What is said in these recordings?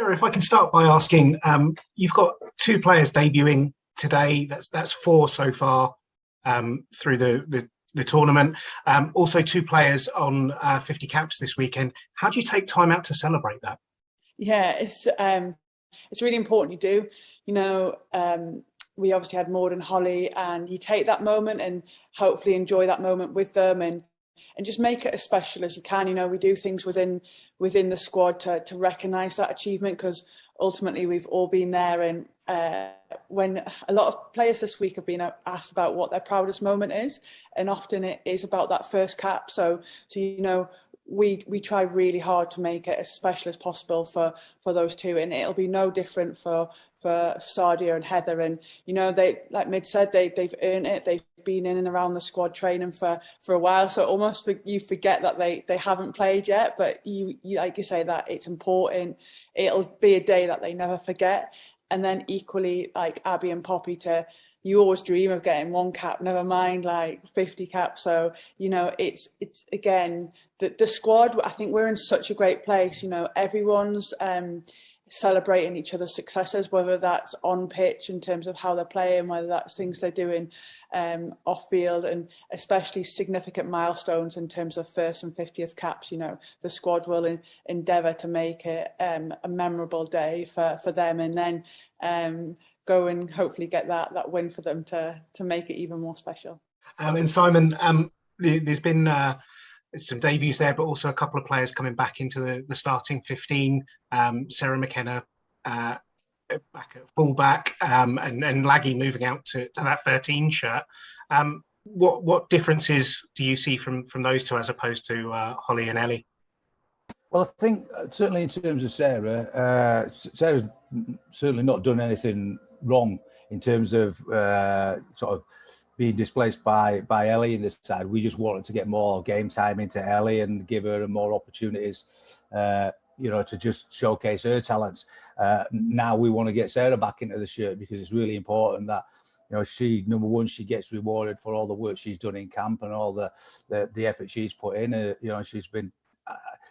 Sarah, if I can start by asking, you've got two players debuting today. That's four so far through the tournament. Also, two players on 50 caps this weekend. How do you take time out to celebrate that? Yeah, it's really important you do. We obviously had Maud and Holly, and you take that moment and hopefully enjoy that moment with them and just make it as special as you can. We do things within the squad to recognise that achievement, because ultimately we've all been there. And when a lot of players this week have been asked about what their proudest moment is, and often it is about that first cap. So we try really hard to make it as special as possible for those two, and it'll be no different for Sadia and Heather. And they, like Mid said, they've earned it. They've been in and around the squad training for a while, so almost you forget that they haven't played yet, but you like you say, that it's important. It'll be a day that they never forget. And then equally, like Abby and Poppy, you always dream of getting one cap, never mind like 50 caps. So it's again the squad. I think we're in such a great place. Everyone's celebrating each other's successes, whether that's on pitch in terms of how they're playing, whether that's things they're doing off field, and especially significant milestones in terms of first and 50th caps. The squad will endeavour to make it a memorable day for them, and then go and hopefully get that win for them to make it even more special. And Simon, there's been some debuts there, but also a couple of players coming back into the starting 15. Sarah McKenna back at fullback, and Laggy moving out to that 13 shirt. What differences do you see from those two as opposed to Holly and Ellie? Well, I think certainly in terms of Sarah, Sarah's certainly not done anything wrong in terms of sort of being displaced by Ellie in this side. We just wanted to get more game time into Ellie and give her more opportunities, to just showcase her talents. Now we want to get Sarah back into the shirt, because it's really important that she, number one, she gets rewarded for all the work she's done in camp and all the effort she's put in.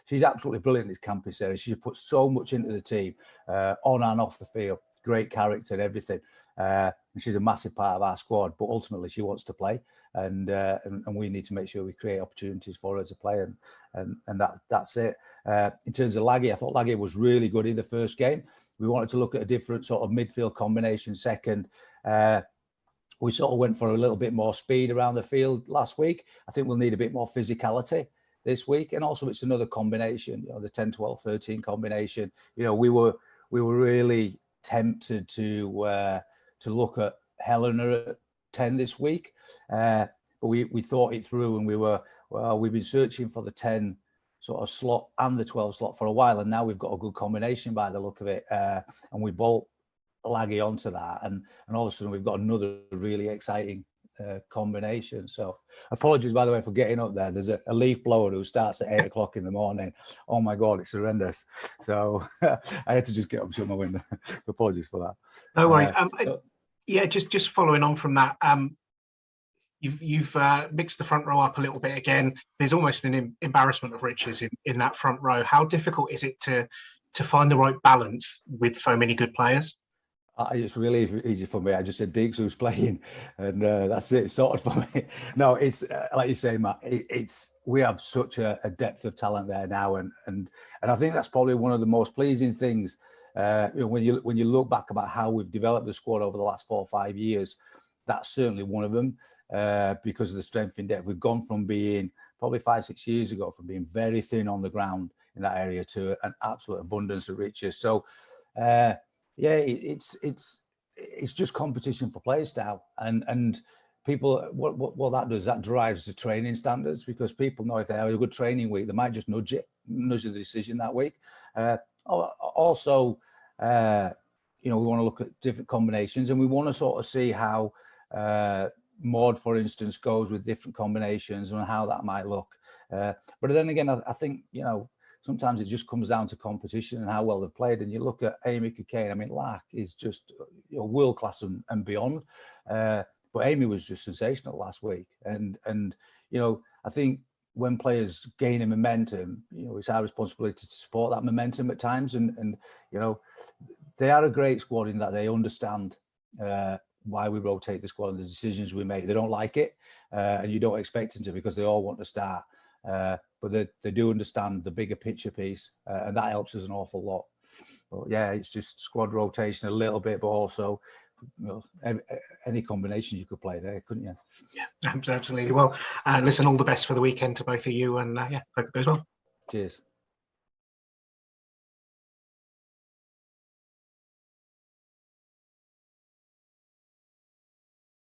She's absolutely brilliant, this campy Sarah. She put so much into the team, on and off the field. Great character and everything. And she's a massive part of our squad, but ultimately she wants to play, and we need to make sure we create opportunities for her to play, and that's it. In terms of Laggy, I thought Laggy was really good in the first game. We wanted to look at a different sort of midfield combination second. We sort of went for a little bit more speed around the field last week. I think we'll need a bit more physicality this week, and also it's another combination, the 10, 12, 13 combination. We were really tempted to look at Helena at 10 this week, but we thought it through, and we've been searching for the 10 sort of slot and the 12 slot for a while, and now we've got a good combination by the look of it, and we bolt Laggy onto that, and all of a sudden we've got another really exciting combination. So apologies, by the way, for getting up there. There's a leaf blower who starts at 8 o'clock in the morning. Oh my God, it's horrendous. So I had to just get up and shut my window. Apologies for that. No worries. Yeah, just following on from that, you've mixed the front row up a little bit again. There's almost an embarrassment of riches in that front row. How difficult is it to find the right balance with so many good players? It's really easy for me. I just said Diggs who's playing, and that's it. It's sorted for me. No, it's like you say, Matt. We have such a depth of talent there now, and I think that's probably one of the most pleasing things. When you look back about how we've developed the squad over the last 4 or 5 years, that's certainly one of them, because of the strength in depth. We've gone from being, probably 5, 6 years ago, from being very thin on the ground in that area to an absolute abundance of riches. So. Yeah, it's just competition for players now, and people. What that does, that drives the training standards, because people know if they have a good training week, they might just nudge the decision that week. Also, we want to look at different combinations, and we want to sort of see how Maud, for instance, goes with different combinations and how that might look. But then again, I think sometimes it just comes down to competition and how well they've played. And you look at Amy Cockayne, I mean, Lark is just world class and beyond. But Amy was just sensational last week. And I think when players gain a momentum, it's our responsibility to support that momentum at times. And they are a great squad in that they understand why we rotate the squad and the decisions we make. They don't like it, and you don't expect them to, because they all want to start. But they do understand the bigger picture piece, and that helps us an awful lot. But yeah, it's just squad rotation a little bit, but also any combination you could play there, couldn't you? Yeah, absolutely. Well, listen, all the best for the weekend to both of you, and hope it goes well. Cheers.